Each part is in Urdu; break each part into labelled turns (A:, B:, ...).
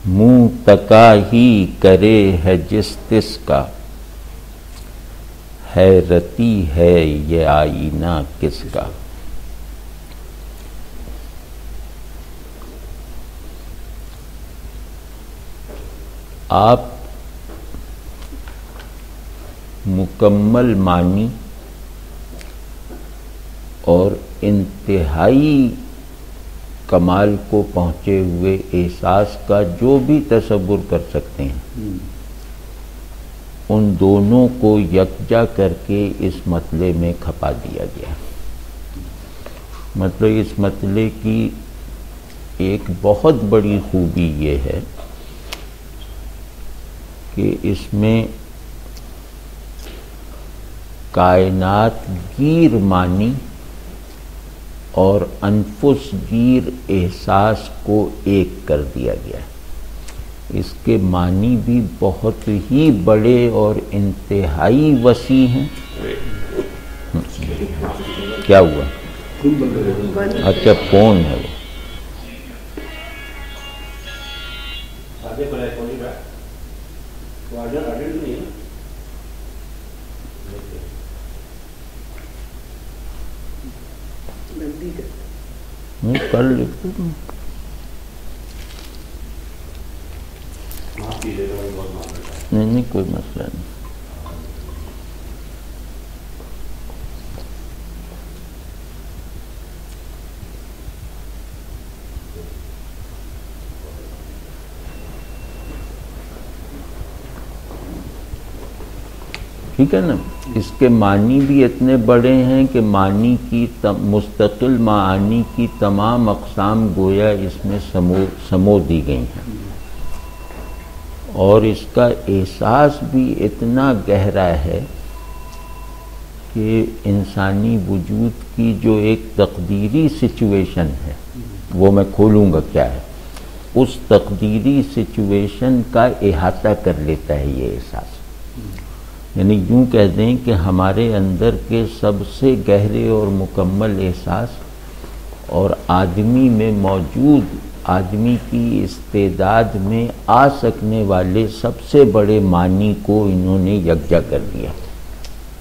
A: منہ تکا ہی کرے ہے جس تس کا، حیرتی ہے یہ آئینہ کس کا۔ آپ مکمل معنی اور انتہائی کمال کو پہنچے ہوئے احساس کا جو بھی تصور کر سکتے ہیں، ان دونوں کو یکجا کر کے اس مطلع میں کھپا دیا گیا۔ مطلب اس مطلع کی ایک بہت بڑی خوبی یہ ہے کہ اس میں کائنات گیر معنی اور انفس گیر احساس کو ایک کر دیا گیا ہے۔ اس کے معنی بھی بہت ہی بڑے اور انتہائی وسیع ہیں۔ کیا ہوا؟ اچھا فون ہے وہ۔ کر لیتے نہیں کوئی مسئلہ نہیں۔ ٹھیک ہے نا؟ اس کے معنی بھی اتنے بڑے ہیں کہ معنی کی مستقل معانی کی تمام اقسام گویا اس میں سمو دی گئی ہیں، اور اس کا احساس بھی اتنا گہرا ہے کہ انسانی وجود کی جو ایک تقدیری سچویشن ہے، وہ میں کھولوں گا کیا ہے، اس تقدیری سچویشن کا احاطہ کر لیتا ہے یہ احساس۔ یعنی یوں کہہ دیں کہ ہمارے اندر کے سب سے گہرے اور مکمل احساس اور آدمی میں موجود، آدمی کی استعداد میں آ سکنے والے سب سے بڑے معنی کو انہوں نے یکجا کر دیا۔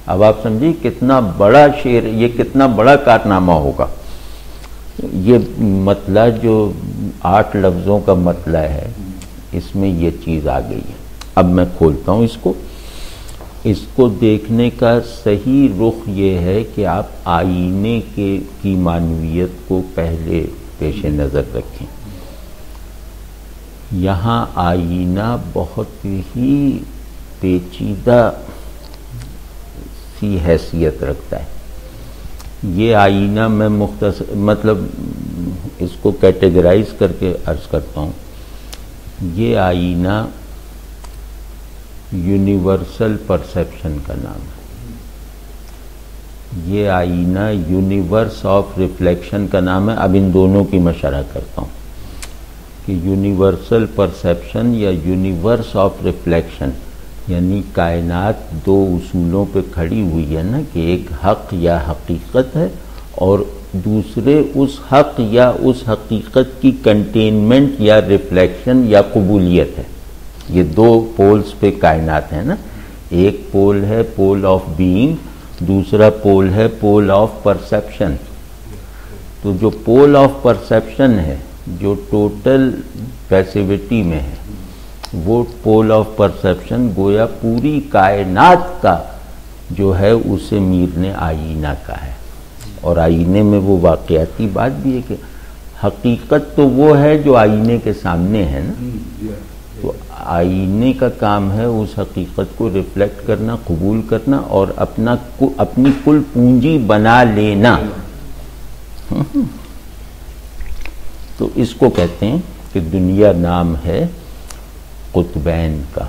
A: اب آپ سمجھیں کتنا بڑا شعر، یہ کتنا بڑا کارنامہ ہوگا۔ یہ مطلع جو 8 لفظوں کا مطلع ہے، اس میں یہ چیز آ گئی ہے۔ اب میں کھولتا ہوں اس کو دیکھنے کا صحیح رخ یہ ہے کہ آپ آئینے کی معنویت کو پہلے پیش نظر رکھیں۔ یہاں آئینہ بہت ہی پیچیدہ سی حیثیت رکھتا ہے۔ یہ آئینہ میں مختصر مطلب اس کو کیٹیگرائز کر کے عرض کرتا ہوں۔ یہ آئینہ یونیورسل پرسیپشن کا نام ہے۔ یہ آئینہ یونیورس آف ریفلیکشن کا نام ہے۔ اب ان دونوں کی میں شرح کرتا ہوں کہ یونیورسل پرسیپشن یا یونیورس آف ریفلیکشن یعنی کائنات 2 اصولوں پہ کھڑی ہوئی ہے نا، کہ ایک حق یا حقیقت ہے اور دوسرے اس حق یا اس حقیقت کی کنٹینمنٹ یا ریفلیکشن یا قبولیت ہے۔ یہ 2 پولز پہ کائنات ہے نا، ایک پول ہے پول آف بینگ، دوسرا پول ہے پول آف پرسیپشن۔ تو جو پول آف پرسیپشن ہے، جو ٹوٹل پیسیوٹی میں ہے، وہ پول آف پرسیپشن گویا پوری کائنات کا جو ہے اسے میرنے آئینہ کا ہے۔ اور آئینے میں وہ واقعاتی بات بھی ہے کہ حقیقت تو وہ ہے جو آئینے کے سامنے ہے نا، تو آئینے کا کام ہے اس حقیقت کو ریفلیکٹ کرنا، قبول کرنا اور اپنی کل پونجی بنا لینا۔ تو اس کو کہتے ہیں کہ دنیا نام ہے قطبین کا۔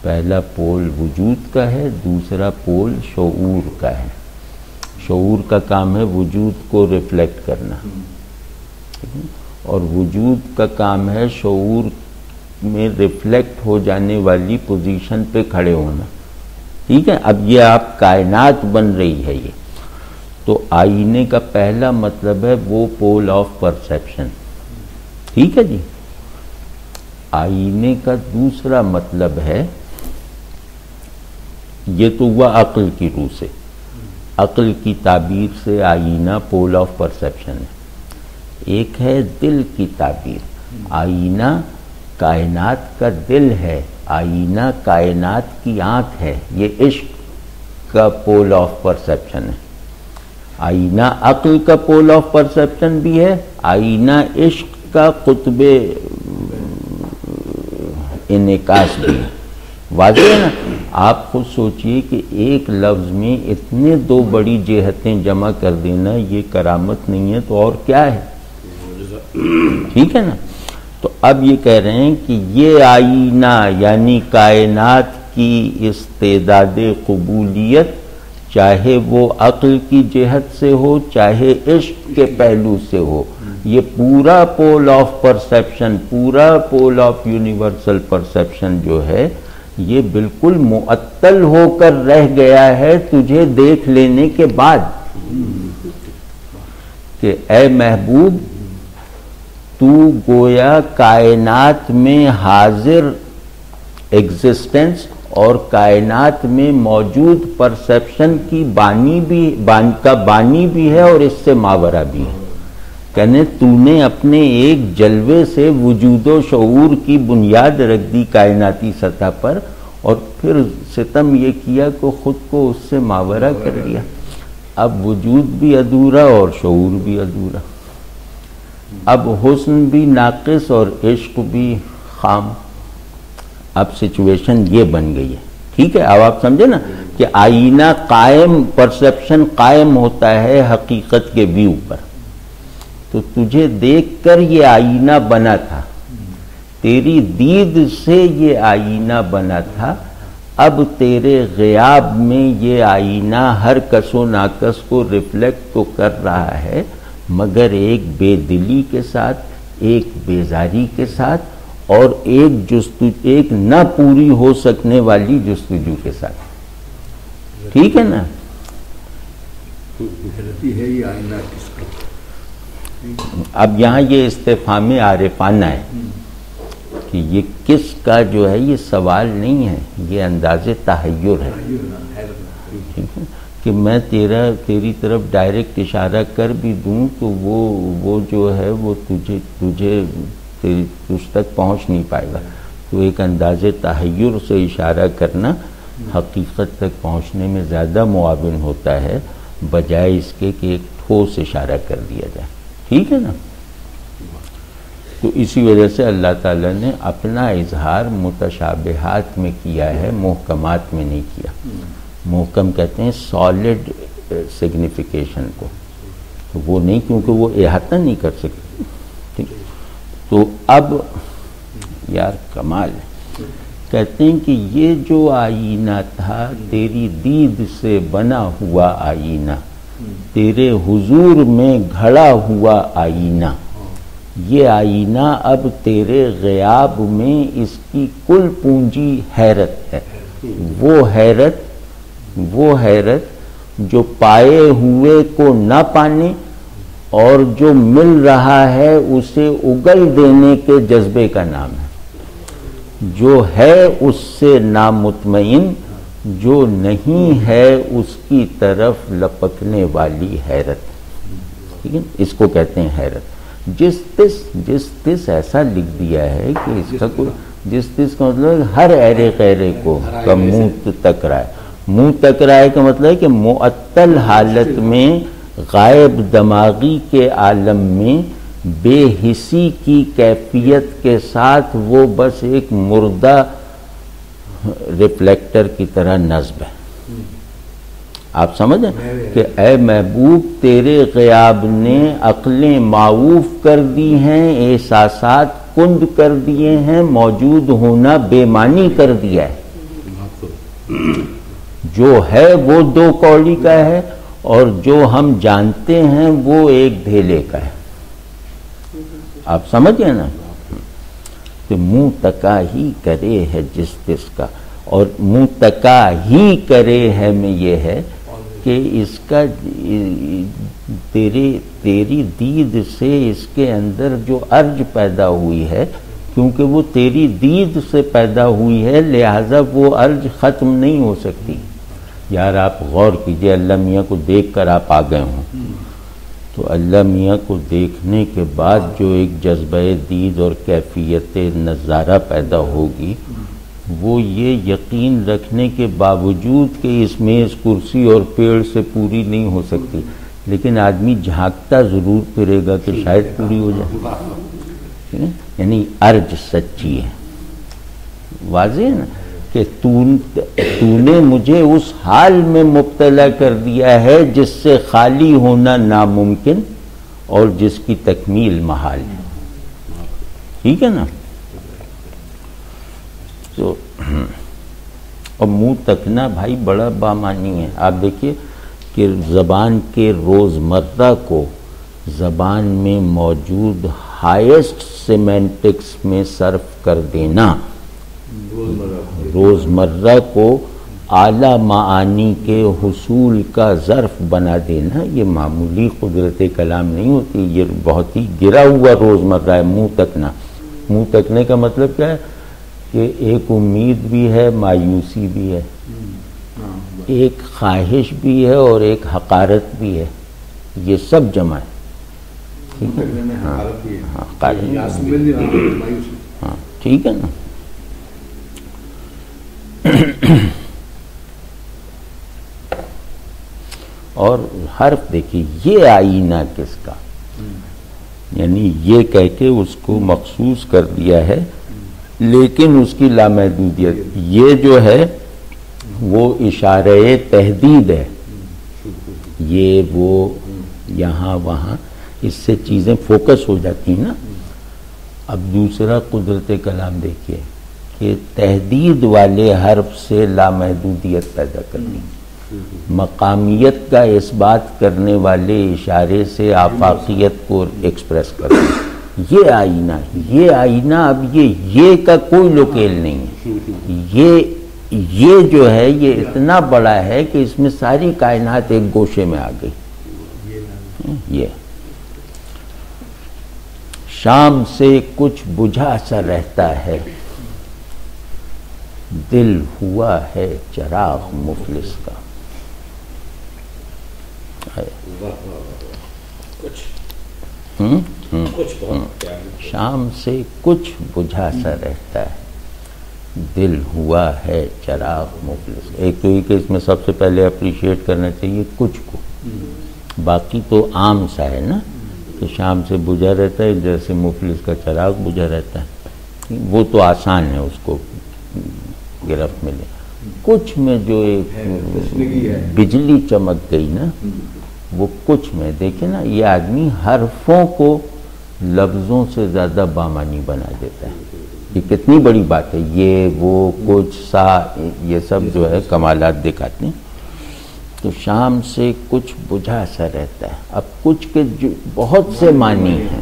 A: پہلا پول وجود کا ہے، دوسرا پول شعور کا ہے۔ شعور کا کام ہے وجود کو ریفلیکٹ کرنا، اور وجود کا کام ہے شعور میں ریفلیکٹ ہو جانے والی پوزیشن پہ کھڑے ہونا۔ ٹھیک ہے؟ اب یہ آپ کائنات بن رہی ہے، یہ تو آئینے کا پہلا مطلب ہے وہ پول آف پرسیپشن۔ ٹھیک ہے جی؟ آئینے کا دوسرا مطلب ہے، یہ تو ہوا عقل کی روح سے، عقل کی تعبیر سے آئینہ پول آف پرسیپشن ہے۔ ایک ہے دل کی تعبیر، آئینہ کائنات کا دل ہے، آئینہ کائنات کی آنکھ ہے، یہ عشق کا پول آف پرسیپشن ہے۔ آئینہ عقل کا پول آف پرسیپشن بھی ہے، آئینہ عشق کا قطب انعکاس بھی ہے۔ واضح ہے نا؟ آپ خود سوچئے کہ ایک لفظ میں اتنے دو بڑی جہتیں جمع کر دینا یہ کرامت نہیں ہے تو اور کیا ہے؟ ٹھیک ہے نا؟ تو اب یہ کہہ رہے ہیں کہ یہ آئینہ یعنی کائنات کی استعداد قبولیت، چاہے وہ عقل کی جہت سے ہو چاہے عشق کے پہلو سے ہو، یہ پورا پول آف پرسیپشن، پورا پول آف یونیورسل پرسیپشن جو ہے یہ بالکل معطل ہو کر رہ گیا ہے تجھے دیکھ لینے کے بعد، کہ اے محبوب تو گویا کائنات میں حاضر ایگزسٹنس اور کائنات میں موجود پرسیپشن کی بانی بھی ہے اور اس سے ماورا بھی ہے۔ کہنے تو نے اپنے ایک جلوے سے وجود و شعور کی بنیاد رکھ دی کائناتی سطح پر، اور پھر ستم یہ کیا کہ خود کو اس سے ماورا کر لیا۔ اب وجود بھی ادھورا اور شعور بھی ادھورا، اب حسن بھی ناقص اور عشق بھی خام۔ اب سچویشن یہ بن گئی ہے، ٹھیک ہے؟ اب آپ سمجھے نا کہ آئینہ قائم، پرسیپشن قائم ہوتا ہے حقیقت کے ویو پر۔ تو تجھے دیکھ کر یہ آئینہ بنا تھا، تیری دید سے یہ آئینہ بنا تھا، اب تیرے غیاب میں یہ آئینہ ہر کس و ناقص کو ریفلیکٹ تو کر رہا ہے، مگر ایک بے دلی کے ساتھ، ایک بیزاری کے ساتھ، اور ایک نہ پوری ہو سکنے والی جستجو کے ساتھ۔ ٹھیک ہے نا؟
B: ہے یہ آئینہ کس کا؟
A: اب یہاں یہ استفہام عارفانہ ہے کہ یہ کس کا جو ہے یہ سوال نہیں ہے، یہ انداز تحیر ہے۔ ٹھیک ہے کہ میں تیری طرف ڈائریکٹ اشارہ کر بھی دوں تو وہ جو ہے وہ تجھ تک پہنچ نہیں پائے گا۔ تو ایک انداز تحیر سے اشارہ کرنا حقیقت تک پہنچنے میں زیادہ معاون ہوتا ہے بجائے اس کے کہ ایک ٹھوس اشارہ کر دیا جائے۔ ٹھیک ہے نا؟ تو اسی وجہ سے اللہ تعالیٰ نے اپنا اظہار متشابہات میں کیا ہے، محکمات میں نہیں کیا۔ محکم کہتے ہیں سالڈ سگنیفیکیشن کو، تو وہ نہیں، کیونکہ وہ احاطہ نہیں کر سکتے۔ ٹھیک، تو اب یار کمال ہے، کہتے ہیں کہ یہ جو آئینہ تھا تیری دید سے بنا ہوا آئینہ، تیرے حضور میں گھڑا ہوا آئینہ، یہ آئینہ اب تیرے غیاب میں اس کی کل پونجی حیرت ہے۔ وہ حیرت جو پائے ہوئے کو نہ پانے اور جو مل رہا ہے اسے اگل دینے کے جذبے کا نام ہے، جو ہے اس سے نامطمئن، جو نہیں ہے اس کی طرف لپکنے والی حیرت۔ ٹھیک ہے، اس کو کہتے ہیں حیرت۔ جس تس ایسا لکھ دیا ہے کہ اس کا کوئی، جس تس کا مطلب ہر ایرے غیرے کو کا منہ تک رہا ہے۔ منہ تک رہا ہے کا مطلب ہے کہ معطل حالت میں، غائب دماغی کے عالم میں، بے حسی کی کیفیت کے ساتھ وہ بس ایک مردہ ریفلیکٹر کی طرح نصب ہے۔ آپ سمجھیں کہ اے محبوب تیرے غیاب نے عقلیں معوف کر دی ہیں، احساسات کند کر دیے ہیں، موجود ہونا بے معنی کر دیا ہے۔ جو ہے وہ دو کوڑی کا ہے اور جو ہم جانتے ہیں وہ ایک دھیلے کا ہے۔ آپ سمجھیں نا کہ منہ تکا ہی کرے ہے جس تس کا، اور منہ تکا ہی کرے ہے میں یہ ہے کہ اس کا تیری دید سے اس کے اندر جو ارج پیدا ہوئی ہے کیونکہ وہ تیری دید سے پیدا ہوئی ہے، لہذا وہ ارج ختم نہیں ہو سکتی۔ یار آپ غور کیجئے، اللہ میاں کو دیکھ کر آپ آ گئے ہوں تو اللہ میاں کو دیکھنے کے بعد جو ایک جذبہ دید اور کیفیت نظارہ پیدا ہوگی، وہ یہ یقین رکھنے کے باوجود کہ اس میز کرسی اور پیڑ سے پوری نہیں ہو سکتی، لیکن آدمی جھانکتا ضرور پھرے گا کہ شاید پوری ہو جائے، یعنی ارج سچی ہے۔ واضح ہے نا کہ تو نے مجھے اس حال میں مبتلا کر دیا ہے جس سے خالی ہونا ناممکن اور جس کی تکمیل محال ہے۔ ٹھیک ہے نا؟ تو اور منہ تکنا بھائی بڑا بامانی ہے۔ آپ دیکھیے کہ زبان کے روزمرہ کو زبان میں موجود ہائیسٹ سیمینٹکس میں صرف کر دینا، روزمرہ کو اعلیٰ معانی کے حصول کا ظرف بنا دینا، یہ معمولی قدرت کلام نہیں ہوتی، یہ بہت ہی گرا ہوا روزمرہ ہے۔ منہ تکنا، منہ تکنے کا مطلب کیا ہے کہ ایک امید بھی ہے، مایوسی بھی ہے، ایک خواہش بھی ہے اور ایک حقارت بھی ہے، یہ سب جمع ہے۔ ٹھیک ہے ہاں، ٹھیک ہے نا؟ اور حرف دیکھیے، یہ آئینہ کس کا، یعنی یہ کہہ کے اس کو مخصوص کر دیا ہے، لیکن اس کی لامحدودیت یہ جو ہے وہ اشارہ تحدید ہے، یہ وہ یہاں وہاں، اس سے چیزیں فوکس ہو جاتی ہیں نا۔ اب دوسرا قدرت کلام دیکھیے کہ تحدید والے حرف سے لامحدودیت پیدا کرنی، مقامیت کا اس بات کرنے والے اشارے سے آفاقیت کو ایکسپریس کرنا، یہ آئینہ، یہ آئینہ اب یہ کا کوئی لوکیل نہیں ہے، یہ جو ہے یہ اتنا بڑا ہے کہ اس میں ساری کائنات ایک گوشے میں آ گئی۔ یہ شام سے کچھ بجھا سا رہتا ہے، دل ہوا ہے چراغ مفلس کا۔ شام سے کچھ بجھا سا رہتا ہے، دل ہوا ہے چراغ مفلس کا۔ ایک تو یہ کہ اس میں سب سے پہلے اپریشیٹ کرنا چاہیے کچھ کو، باقی تو عام سا ہے نا کہ شام سے بجھا رہتا ہے جیسے مفلس کا چراغ بجھا رہتا ہے، وہ تو آسان ہے اس کو گرفت ملے۔ کچھ میں جو ایک بجلی چمک گئی نا، وہ کچھ میں دیکھیں نا، یہ آدمی حرفوں کو لفظوں سے زیادہ بامانی بنا دیتا ہے۔ یہ کتنی بڑی بات ہے، یہ وہ کچھ سا، یہ سب جو ہے کمالات دکھاتے ہیں۔ تو شام سے کچھ بجھا سا رہتا ہے، اب کچھ کے بہت سے معنی ہیں،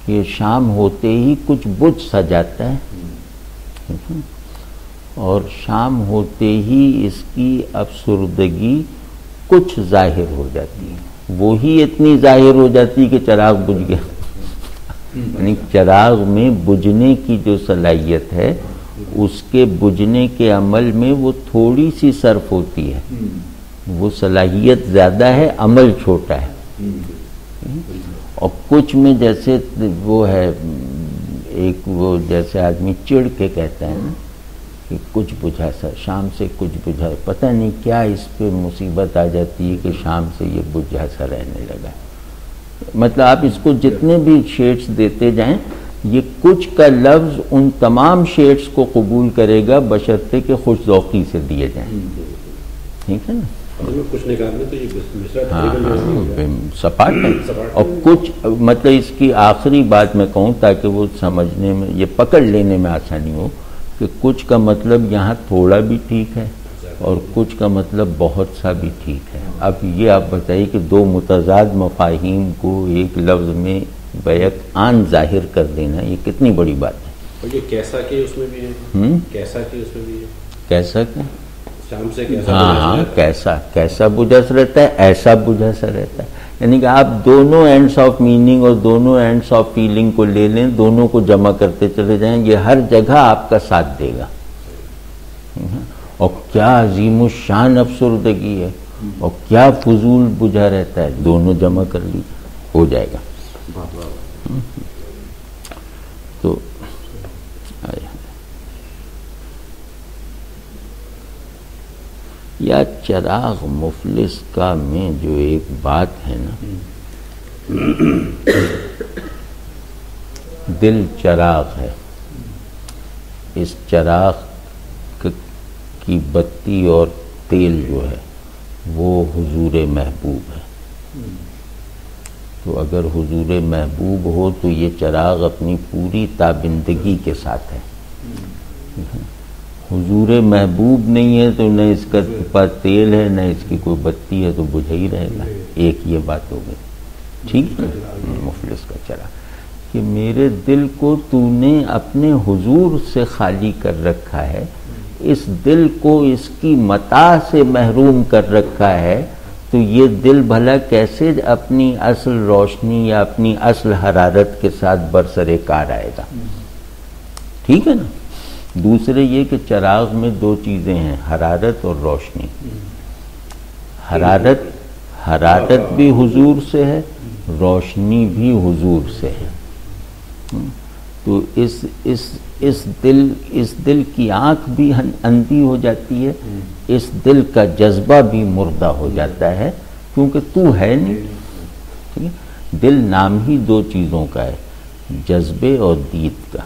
A: یہ شام ہوتے ہی کچھ بجھ سا جاتا ہے، اور شام ہوتے ہی اس کی افسردگی کچھ ظاہر ہو جاتی ہے، وہی اتنی ظاہر ہو جاتی کہ چراغ بجھ گیا۔ یعنی چراغ میں بجھنے کی جو صلاحیت ہے، اس کے بجھنے کے عمل میں وہ تھوڑی سی صرف ہوتی ہے، وہ صلاحیت زیادہ ہے، عمل چھوٹا ہے۔ اور کچھ میں جیسے وہ ہے ایک، وہ جیسے آدمی چڑ کے کہتا ہے نا کہ کچھ بجھا سا، شام سے کچھ بجھا، پتہ نہیں کیا اس پہ مصیبت آ جاتی ہے کہ شام سے یہ بجھا سا رہنے لگا۔ مطلب آپ اس کو جتنے بھی شیڈز دیتے جائیں، یہ کچھ کا لفظ ان تمام شیڈز کو قبول کرے گا بشرطے کہ خوش ذوقی سے دیے جائیں۔ ٹھیک ہے نا؟
C: کچھ نکالنے تو یہ
A: ہاں سپاٹ ہے۔ اور کچھ مطلب اس کی آخری بات میں کہوں تاکہ وہ سمجھنے میں، یہ پکڑ لینے میں آسانی ہو، کہ کچھ کا مطلب یہاں تھوڑا بھی ٹھیک ہے اور کچھ کا مطلب بہت سا بھی ٹھیک ہے۔ اب یہ آپ بتائیے کہ دو متضاد مفاہیم کو ایک لفظ میں بیک آن ظاہر کر دینا، یہ کتنی بڑی بات ہے۔
C: اور یہ کیسا کہ اس میں بھی ہے، کیسا کہ اس میں بھی ہے،
A: کیسا کہ
C: شام سے کیسا،
A: ہاں کیسا بجھا سا رہتا ہے، ایسا بجھا سا رہتا ہے، یعنی کہ آپ دونوں اینڈس آف میننگ اور دونوں اینڈس آف فیلنگ کو لے لیں، دونوں کو جمع کرتے چلے جائیں، یہ ہر جگہ آپ کا ساتھ دے گا. اور کیا عظیم الشان افسردگی ہے اور کیا فضول بجھا رہتا ہے، دونوں جمع کر لیجیے ہو جائے گا. تو یا چراغ مفلس کا میں جو ایک بات ہے نا، دل چراغ ہے، اس چراغ کی بتی اور تیل جو ہے وہ حضور محبوب ہے. تو اگر حضور محبوب ہو تو یہ چراغ اپنی پوری تابندگی کے ساتھ ہے. حضور محبوب نہیں ہے تو نہ اس کا پاس تیل ہے نہ اس کی کوئی بتی ہے، تو بجھا ہی رہے گا. ایک یہ بات ہو گئی. ٹھیک ہے، مفلس کا چراغ کہ میرے دل کو تو نے اپنے حضور سے خالی کر رکھا ہے، اس دل کو اس کی متاع سے محروم کر رکھا ہے، تو یہ دل بھلا کیسے اپنی اصل روشنی یا اپنی اصل حرارت کے ساتھ برسر کار آئے گا. ٹھیک ہے نا. دوسرے یہ کہ چراغ میں دو چیزیں ہیں، حرارت اور روشنی. حرارت بھی حضور سے ہے، روشنی بھی حضور سے ہے. تو اس دل کی آنکھ بھی اندھی ہو جاتی ہے، اس دل کا جذبہ بھی مردہ ہو جاتا ہے، کیونکہ تو ہے نہیں. ٹھیک ہے. دل نام ہی دو چیزوں کا ہے، جذبے اور دید کا.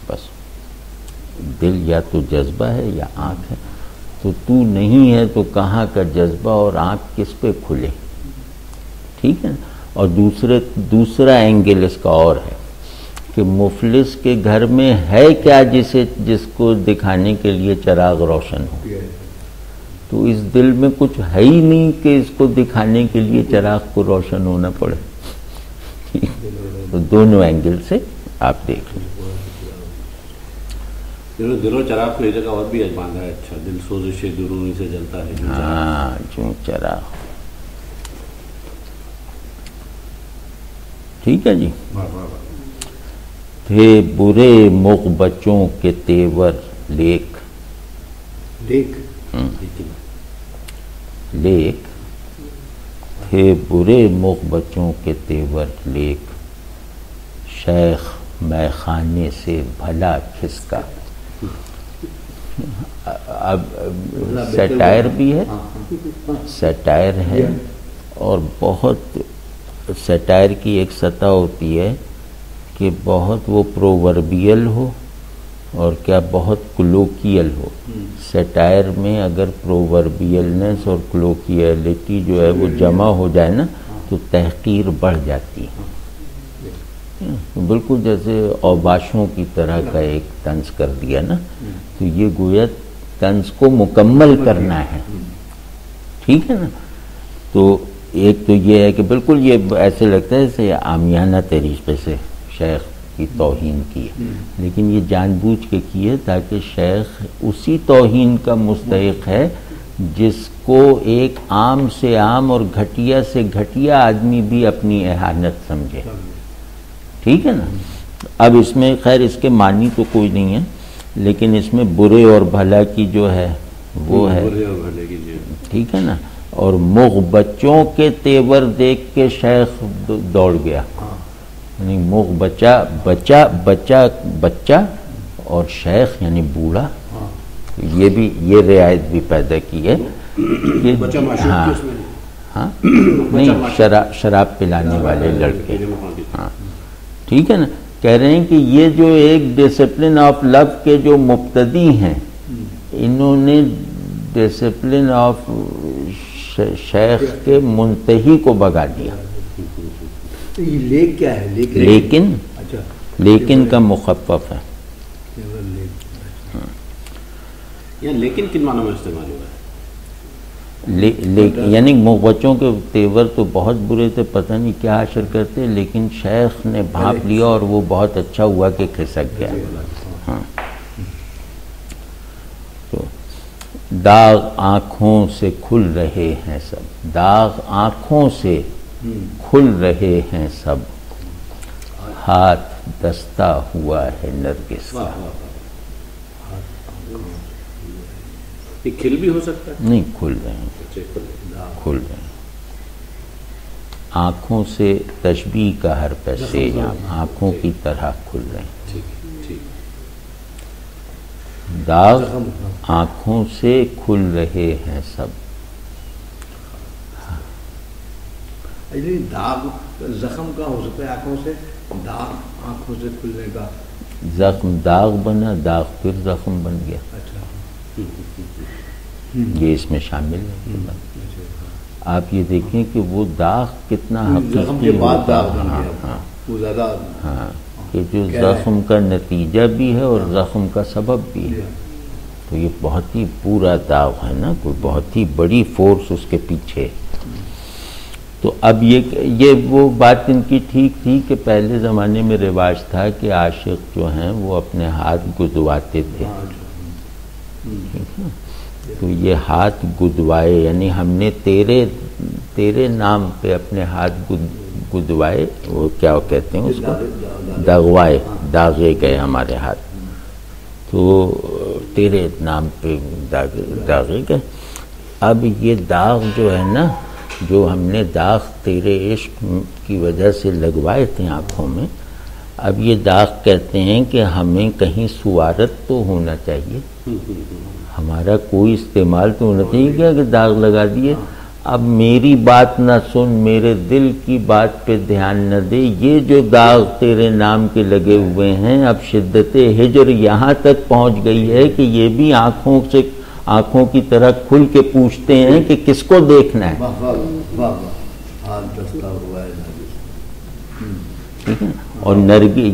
A: بس دل یا تو جذبہ ہے یا آنکھ ہے. تو نہیں ہے تو کہاں کا جذبہ اور آنکھ کس پہ کھلے. ٹھیک ہے. اور دوسرا اینگل اس کا اور ہے کہ مفلس کے گھر میں ہے کیا جس کو دکھانے کے لیے چراغ روشن ہو. تو اس دل میں کچھ ہے ہی نہیں کہ اس کو دکھانے کے لیے چراغ کو روشن ہونا پڑے. تو دونوں اینگل سے آپ دیکھ لیں.
C: دل و چراغ کو ایک جگہ اور بھی اجمانا ہے. اچھا، دل سوزش درونی سے جلتا ہے.
A: ہاں، جو چراغ. ٹھیک ہے جی. تھے برے مغ بچوں کے تیور لیک تھے برے مغ بچوں کے تیور لیک، شیخ میں خانے سے بھلا کھسکا. اب سیٹائر بھی ہے، سیٹائر ہے، اور بہت سیٹائر کی ایک سطح ہوتی ہے کہ بہت وہ پرووربیل ہو اور کیا بہت کلوکیل ہو. سیٹائر میں اگر پرووربیلنس اور کلوکیلٹی جو ہے وہ جمع ہو جائے نا تو تحقیر بڑھ جاتی ہے. بالکل جیسے اوباشوں کی طرح کا ایک طنز کر دیا نا، تو یہ گویا طنز کو مکمل کرنا ہے. ٹھیک ہے نا. تو ایک تو یہ ہے کہ بالکل یہ ایسے لگتا ہے جیسے عامیانہ طریقے سے شیخ کی توہین کی ہے، لیکن یہ جان بوجھ کے کی ہے تاکہ شیخ اسی توہین کا مستحق ہے جس کو ایک عام سے عام اور گھٹیا سے گھٹیا آدمی بھی اپنی اہانت سمجھے. ٹھیک ہے نا. اب اس میں خیر اس کے معنی تو کوئی نہیں ہے، لیکن اس میں برے اور بھلا کی جو ہے وہ ہے. ٹھیک ہے نا. اور مغ بچوں کے تیور دیکھ کے شیخ دوڑ گیا. یعنی مغ بچہ اور شیخ یعنی بوڑھا. یہ رعایت بھی پیدا کی ہے کہ ہاں نہیں، شراب پلانے والے لڑکے. ہاں ٹھیک ہے نا. کہہ رہے ہیں کہ یہ جو ایک ڈسپلن آف لو کے جو مبتدی ہیں، انہوں نے ڈسپلن آف شیخ کے منتہی کو بگا دیا.
B: یہ لیک کیا ہے؟
A: لیکن کا مخفف ہے.
C: لیکن کن معنوں میں استعمال ہوا ہے؟
A: یعنی بچوں کے تیور تو بہت برے تھے، پتہ نہیں کیا حشر کرتے، لیکن شیخ نے بھانپ لیا اور وہ بہت اچھا ہوا کہ کھسک گیا. ہاں. تو داغ آنکھوں سے کھل رہے ہیں سب. داغ آنکھوں سے کھل رہے ہیں سب، ہاتھ دستہ ہوا ہے نرگس کا۔
C: یہ کھل بھی ہو سکتا ہے؟
A: نہیں، کھل رہے ہیں، کھل رہے ہیں۔ آنکھوں سے تشبیہ کا حرف ہے سے، یہاں آنکھوں کی طرح کھل رہے ہیں۔ داغ آنکھوں سے کھل رہے ہیں سب۔
B: داغ زخم کا ہو سکتا ہے آنکھوں سے، داغ آنکھوں سے کھلنے کا،
A: زخم داغ بنا، داغ پھر زخم بن گیا، یہ اس میں شامل ہے۔ آپ یہ دیکھیں کہ وہ داغ کتنا حقیقی ہوتا ہے، ہاں، کہ جو زخم کا نتیجہ بھی ہے اور زخم کا سبب بھی ہے، تو یہ بہت ہی پورا داغ ہے نا، کوئی بہت ہی بڑی فورس اس کے پیچھے۔ تو اب یہ وہ بات ان کی ٹھیک تھی کہ پہلے زمانے میں رواج تھا کہ عاشق جو ہیں وہ اپنے ہاتھ گدواتے تھے، تو یہ ہاتھ گدوائے، یعنی ہم نے تیرے نام پہ اپنے ہاتھ گدوائے، وہ کیا کہتے ہیں اس کو، دغوائے، داغے گئے ہمارے ہاتھ، تو تیرے نام پہ داغے گئے۔ اب یہ داغ جو ہے نا، جو ہم نے داغ تیرے عشق کی وجہ سے لگوائے تھے آنکھوں میں، اب یہ داغ کہتے ہیں کہ ہمیں کہیں سوارت تو ہونا چاہیے، ہمارا کوئی استعمال تو ہونا چاہیے کیا کہ داغ لگا دیے۔ اب میری بات نہ سن، میرے دل کی بات پہ دھیان نہ دے، یہ جو داغ تیرے نام کے لگے ہوئے ہیں، اب شدت ہجر یہاں تک پہنچ گئی ہے کہ یہ بھی آنکھوں کی طرح کھل کے پوچھتے ہیں کہ کس کو دیکھنا ہے، ٹھیک ہے نا؟ اور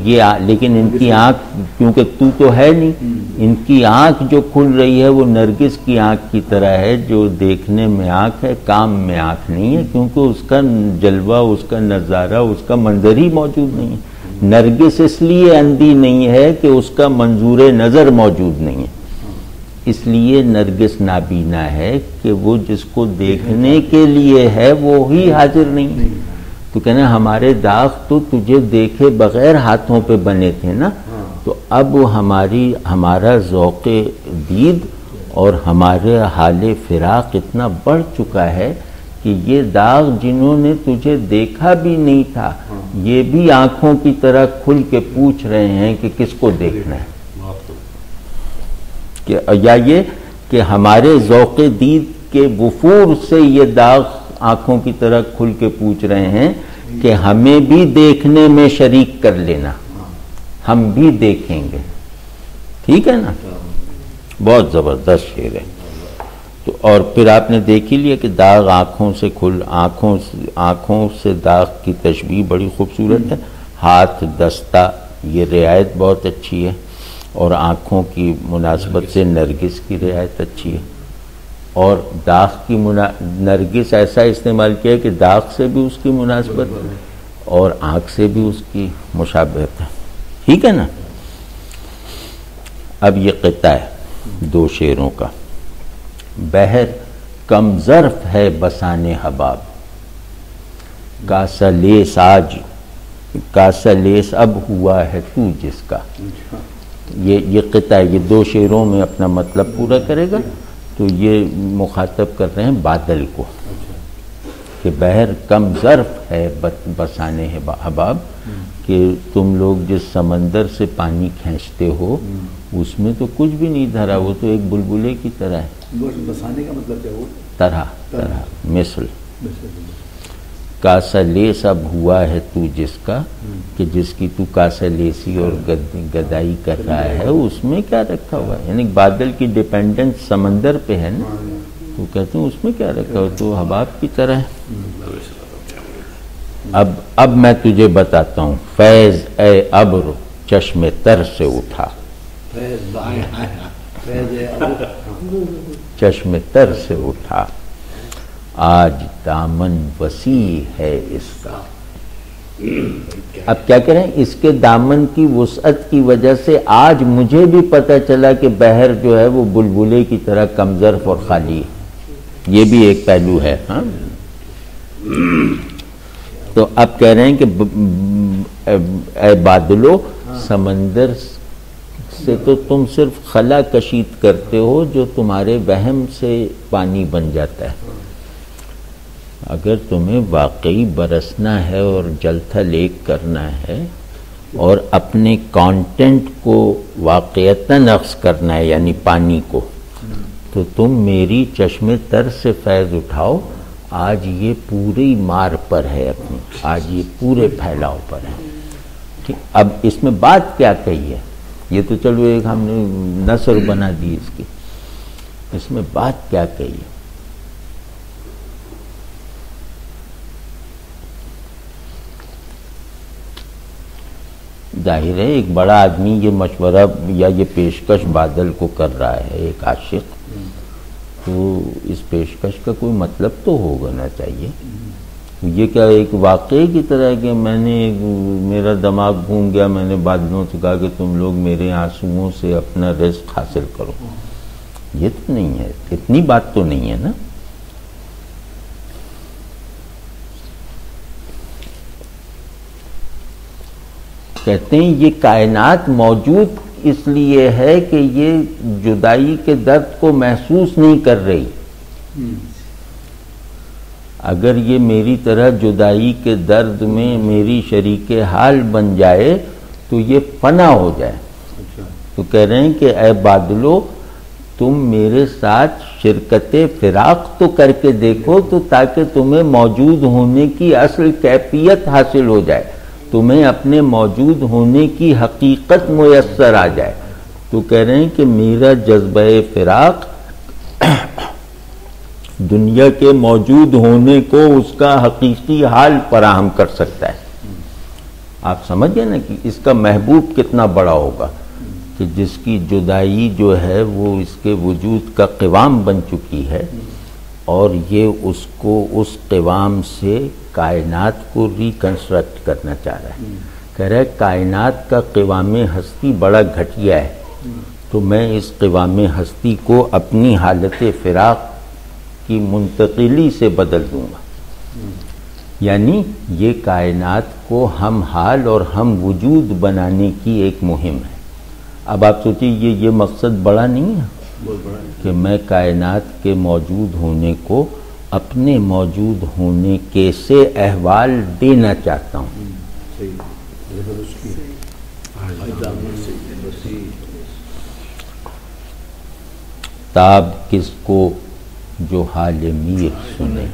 A: یہ لیکن ان کی آنکھ، کیونکہ تو ہے نہیں، ان کی آنکھ جو کھل رہی ہے وہ نرگس کی آنکھ کی طرح ہے، جو دیکھنے میں آنکھ ہے، کام میں آنکھ نہیں ہے، کیونکہ اس کا جلوہ، اس کا نظارہ، اس کا منظر ہی موجود نہیں ہے۔ نرگس اس لیے اندھی نہیں ہے کہ اس کا منظور نظر موجود نہیں ہے، اس لیے نرگس نابینا ہے کہ وہ جس کو دیکھنے کے لیے ہے وہی حاضر نہیں۔ تو کہنا ہمارے داغ تو تجھے دیکھے بغیر ہاتھوں پہ بنے تھے نا، تو اب ہمارا ذوق دید اور ہمارے حال فراق اتنا بڑھ چکا ہے کہ یہ داغ جنہوں نے تجھے دیکھا بھی نہیں تھا، یہ بھی آنکھوں کی طرح کھل کے پوچھ رہے ہیں کہ کس کو دیکھنا ہے، یا یہ کہ ہمارے ذوق دید کے وفور سے یہ داغ آنکھوں کی طرح کھل کے پوچھ رہے ہیں کہ ہمیں بھی دیکھنے میں شریک کر لینا، ہم بھی دیکھیں گے، ٹھیک ہے نا؟ بہت زبردست شعر ہے۔ تو اور پھر آپ نے دیکھ ہی لیا کہ داغ آنکھوں سے داغ کی تشبیہ بڑی خوبصورت ہے، ہاتھ دستہ، یہ رعایت بہت اچھی ہے، اور آنکھوں کی مناسبت سے نرگس کی رعایت اچھی ہے، اور داغ کی نرگس ایسا استعمال کیا کہ داغ سے بھی اس کی مناسبت اور آنکھ سے بھی اس کی مشابہت ہے، ٹھیک ہے نا؟ اب یہ قطعہ ہے 2 شعروں کا۔ بحر کم ظرف ہے بسانے حباب، کاسہ لیس اب ہوا ہے تو جس کا۔ یہ قطعہ یہ 2 شعروں میں اپنا مطلب پورا کرے گا، تو یہ مخاطب کر رہے ہیں بادل کو کہ بحر کم ظرف ہے بسانے حباب، کہ تم لوگ جس سمندر سے پانی کھینچتے ہو اس میں تو کچھ بھی نہیں دھرا، وہ تو ایک بلبلے کی طرح ہے۔
B: بسانے کا مطلب کیا؟ وہ
A: طرح مثل کاسہ لیس اب ہوا ہے تو جس کا، کہ جس کی تو کاسہ لیسی اور گدائی کر رہا ہے، اس میں کیا رکھا ہوا ہے؟ یعنی بادل کی ڈیپینڈنس سمندر پہ ہے نا، تو کہتے ہیں اس میں کیا رکھا ہوا، تو حباب کی طرح ہے۔ اب میں تجھے بتاتا ہوں، فیض اے ابر چشم تر سے اٹھا، چشم تر سے اٹھا، آج دامن وسیع ہے اس کا۔ اب کیا کریں، اس کے دامن کی وسعت کی وجہ سے آج مجھے بھی پتہ چلا کہ بحر جو ہے وہ بلبلے کی طرح کم ظرف اور خالی ہے، یہ بھی ایک پہلو ہے۔ ہاں تو اب کہہ رہے ہیں کہ اے بادلو، سمندر سے تو تم صرف خلا کشید کرتے ہو جو تمہارے وہم سے پانی بن جاتا ہے. اگر تمہیں واقعی برسنا ہے اور جل تھل ایک کرنا ہے اور اپنے کانٹینٹ کو واقعتاً اخذ کرنا ہے یعنی پانی کو، تو تم میری چشم تر سے فیض اٹھاؤ. آج یہ پوری مار پر ہے اپنی، آج یہ پورے پھیلاؤ پر ہے. ٹھیک، اب اس میں بات کیا کہی ہے؟ یہ تو چلو ایک ہم نے نثر بنا دی اس کی، اس میں بات کیا کہی ہے؟ ظاہر ہے ایک بڑا آدمی یہ مشورہ یا یہ پیشکش بادل کو کر رہا ہے، ایک عاشق، تو اس پیشکش کا کوئی مطلب تو ہونا چاہیے. یہ کیا ایک واقعے کی طرح ہے کہ میرا دماغ گھوم گیا، میں نے بادلوں سے کہا کہ تم لوگ میرے آنسوؤں سے اپنا رزق حاصل کرو؟ یہ تو نہیں ہے، اتنی بات تو نہیں ہے نا. کہتے ہیں یہ کائنات موجود اس لیے ہے کہ یہ جدائی کے درد کو محسوس نہیں کر رہی. اگر یہ میری طرح جدائی کے درد میں میری شریک حال بن جائے تو یہ فنا ہو جائے. تو کہہ رہے ہیں کہ اے بادلو، تم میرے ساتھ شرکت فراق تو کر کے دیکھو تو تاکہ تمہیں موجود ہونے کی اصل کیفیت حاصل ہو جائے، تمہیں اپنے موجود ہونے کی حقیقت میسر آ جائے. تو کہہ رہے ہیں کہ میرا جذبہ فراق دنیا کے موجود ہونے کو اس کا حقیقی حال فراہم کر سکتا ہے. آپ سمجھیں نا کہ اس کا محبوب کتنا بڑا ہوگا کہ جس کی جدائی جو ہے وہ اس کے وجود کا قوام بن چکی ہے، اور یہ اس کو اس قوام سے کائنات کو ریکنسٹرکٹ کرنا چاہ رہا ہے. کہہ رہا ہے کائنات کا قوام ہستی بڑا گھٹیا ہے، تو میں اس قوام ہستی کو اپنی حالت فراق کی منتقلی سے بدل دوں گا. یعنی یہ کائنات کو ہم حال اور ہم وجود بنانے کی ایک مہم ہے. اب آپ سوچیے یہ مقصد بڑا نہیں ہے کہ میں کائنات کے موجود ہونے کو اپنے موجود ہونے کے سے احوال دینا چاہتا ہوں. تاب کس کو جو حال میر سنے،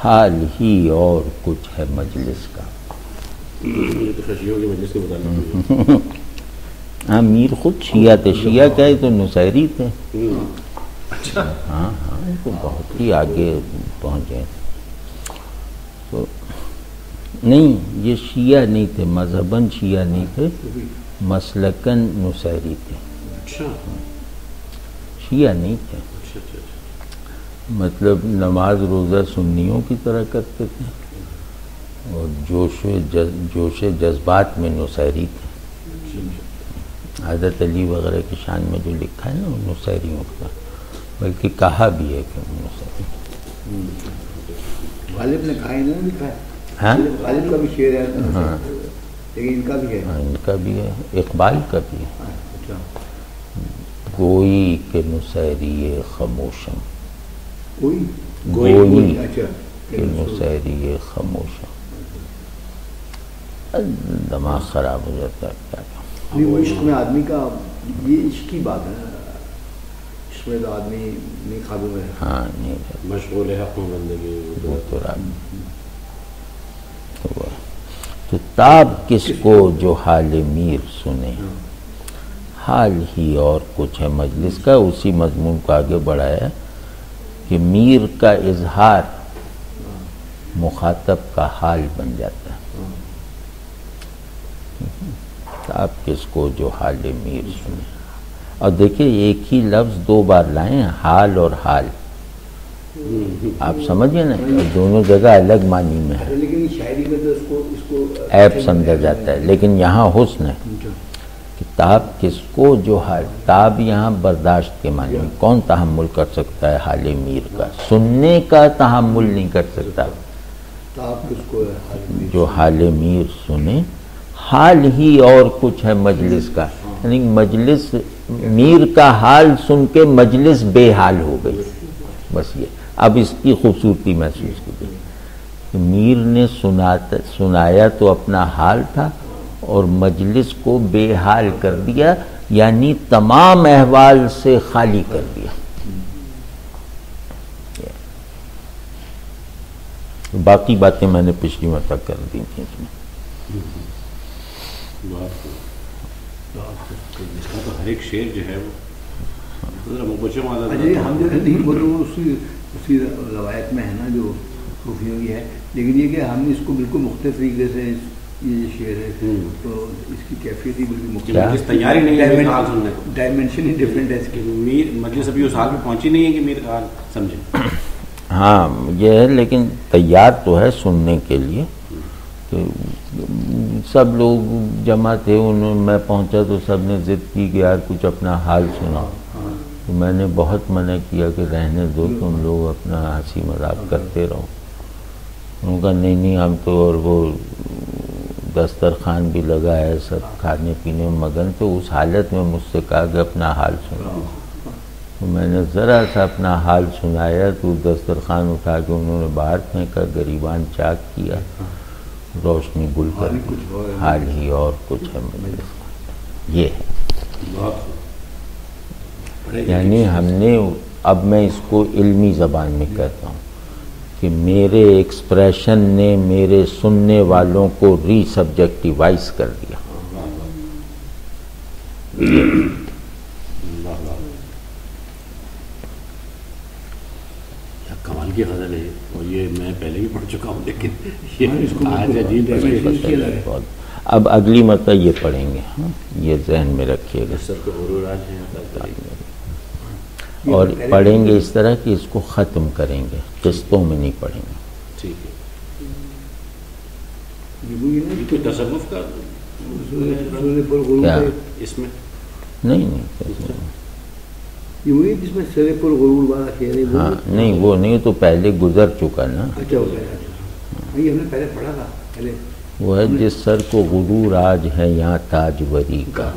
A: حال ہی اور کچھ ہے مجلس کا.
C: یہ تو شیعوں کی مجلس کے بتانا.
A: ہاں، میر خود شیعہ تھے. شیعہ کیا ہے تو نصیری تھے. ہاں تو بہت ہی آگے پہنچے. تو نہیں، یہ شیعہ نہیں تھے، مذہباً شیعہ نہیں تھے، مسلکاً نصیری تھے. شیعہ نہیں تھے. مطلب نماز روزہ سنیوں کی طرح کرتے تھے اور جوش جذبات میں نصیری تھے. حضرت علی وغیرہ کی شان میں جو لکھا ہے نا وہ نصیریوں کا، بلکہ کہا بھی ہے کہ نصیری.
B: غالب نے کہا ہی نہیں لکھا ہے.
A: ہاں،
B: غالب کا بھی شعر ہے،
A: ہاں،
B: لیکن ان کا بھی ہے.
A: ان کا بھی ہے، اقبال کا بھی ہے.
B: اچھا.
A: گوئی کہ نصیری خاموشم،
B: کوئی اچھا
A: کہ نصیری خاموشم. دماغ خراب ہو جاتا ہے.
B: نہیں، وہ عشق میں آدمی کا، یہ عشق کی بات ہے. عشق میں تو آدمی نہیں قابو میں.
A: ہاں، نہیں
C: مشغول حق میں بندگی.
A: وہ تو تو تاب کس کو جو حال میر سنے، حال ہی اور کچھ ہے مجلس کا. اسی مضمون کو آگے بڑھایا کہ میر کا اظہار مخاطب کا حال بن جاتا ہے. تاب کس کو جو حال میر سنے. اور دیکھیں ایک ہی لفظ دو بار لائیں، حال اور حال. آپ سمجھیں نا، دونوں جگہ الگ معنی میں ہے.
B: لیکن شاعری میں تو اس کو
A: عیب سمجھا جاتا ہے، لیکن یہاں حسن ہے. تاب کس کو جو حال، تاب یہاں برداشت کے معنی میں. کون تحمل کر سکتا ہے حال میر کا؟ سننے کا تحمل نہیں کر سکتا
B: تو آپ کس کو ہے
A: جو حال میر سنے، حال ہی اور کچھ ہے مجلس کا، یعنی مجلس میر کا حال سن کے مجلس بے حال ہو گئی، بس یہ اب اس کی خوبصورتی محسوس کیجیے کہ میر نے سنایا تو اپنا حال تھا اور مجلس کو بے حال کر دیا، یعنی تمام احوال سے خالی کر دیا۔ باقی باتیں میں نے پچھلی مرتبہ کر دی تھیں اس میں۔
C: اس کا تو ہر ایک شعر جو ہے وہ
B: ہم جو نہیں بول رہے اسی روایت میں ہے نا جو صوفیوں کی ہے، لیکن یہ کہ ہم نے اس کو بالکل مختلف طریقے سے یہ شعر ہے تو اس کی کیفیت ہی بالکل مختلف،
C: تیاری نہیں ہے حال سننے کو،
B: ڈائمینشن ہی ڈفرینٹ ہے اس کی۔
C: میر مجلس ابھی اس حال پہ پہنچی نہیں ہے کہ میر کا حال سمجھے۔
A: ہاں یہ ہے، لیکن تیار تو ہے سننے کے لیے کہ سب لوگ جمع تھے، میں پہنچا تو سب نے ضد کی کہ یار کچھ اپنا حال سنا، تو میں نے بہت منع کیا کہ رہنے دو، تم لوگ اپنا ہنسی مذاق کرتے رہو۔ انہوں نے کہا نہیں ہم تو، اور وہ دسترخوان بھی لگا ہے، سب کھانے پینے میں مگن، تو اس حالت میں مجھ سے کہا کہ اپنا حال سناؤ۔ تو میں نے ذرا سا اپنا حال سنایا تو دسترخوان اٹھا کے انہوں نے باہر پھینکا، گریبان چاک کیا، روشنی گل کر دی، حال ہی اور کچھ ہے مجلس کا۔ یہ ہے، یعنی ہم نے، اب میں اس کو علمی زبان میں کہتا ہوں کہ میرے ایکسپریشن نے میرے سننے والوں کو ری سبجیکٹیوائز کر دیا۔
C: کمال کی غزل ہے، اور یہ میں پہلے بھی پڑھ چکا ہوں، لیکن یہ آج عجیب ہے۔
A: اب اگلی مرتبہ یہ پڑھیں گے، یہ ذہن میں رکھیے گا،
C: سر کو عروج ہے،
A: اور پڑھیں گے اس طرح کہ اس کو ختم کریں گے، قسطوں میں نہیں پڑھیں گے۔
C: ٹھیک ہے۔ یہ کوئی تصوف کا
A: کیا
C: اس میں
A: نہیں
B: یہ جس میں سر پر غرور والا شعر ہے،
A: ہاں نہیں وہ نہیں، تو پہلے گزر چکا نا،
B: اچھا ہو گیا، یہ ہم نے پہلے پڑھا تھا پہلے،
A: وہ ہے جس سر کو غرور آج ہے یہاں تاجوری کا،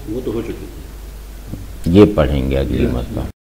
C: وہ تو ہو چکی،
A: یہ پڑھیں گے اگلی مرتبہ۔